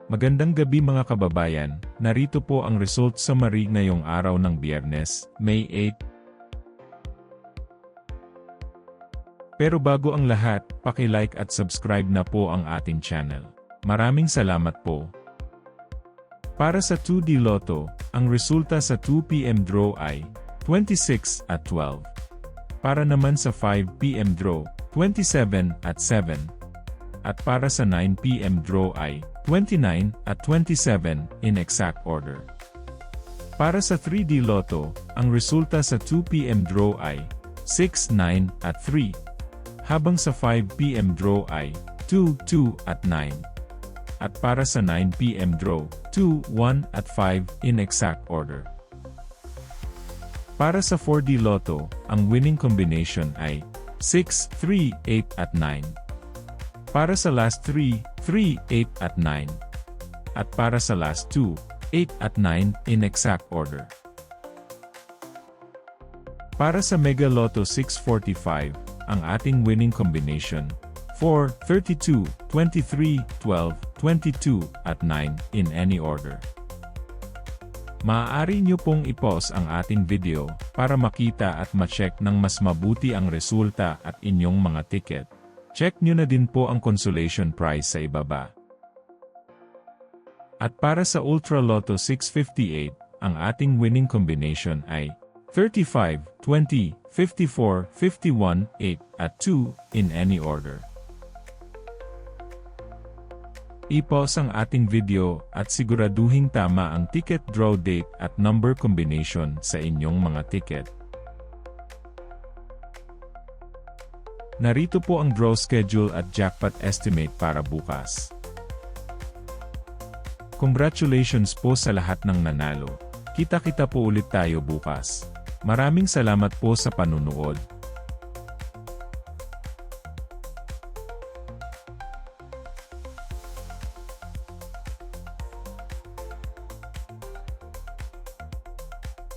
Magandang gabi mga kababayan, narito po ang result summary ngayong araw ng Biyernes, May 8. Pero bago ang lahat, paki-like at subscribe na po ang ating channel. Maraming salamat po. Para sa 2D Lotto, ang resulta sa 2 PM draw ay 26 at 12. Para naman sa 5 PM draw, 27 at 7. At para sa 9 PM draw ay 29 at 27 in exact order. Para sa 3D Lotto, ang resulta sa 2 PM draw ay 6, 9 at 3. Habang sa 5 PM draw ay 2, 2 at 9. At para sa 9 PM draw, 2, 1 at 5 in exact order. Para sa 4D Lotto, ang winning combination ay 6, 3, 8 at 9. Para sa last 3, 3, 8 at 9. At para sa last 2, 8 at 9 in exact order. Para sa Mega Lotto 645, ang ating winning combination, 4, 32, 23, 12, 22 at 9 in any order. Maaari nyo pong i-pause ang ating video para makita at ma-check ng mas mabuti ang resulta at inyong mga ticket. Check nyo na din po ang consolation prize sa ibaba. At para sa Ultra Lotto 658, ang ating winning combination ay 35, 20, 54, 51, 8 at 2 in any order. I-pause ang ating video at siguraduhing tama ang ticket draw date at number combination sa inyong mga ticket. Narito po ang draw schedule at jackpot estimate para bukas. Congratulations po sa lahat ng nanalo. Kita-kita po ulit tayo bukas. Maraming salamat po sa panunood.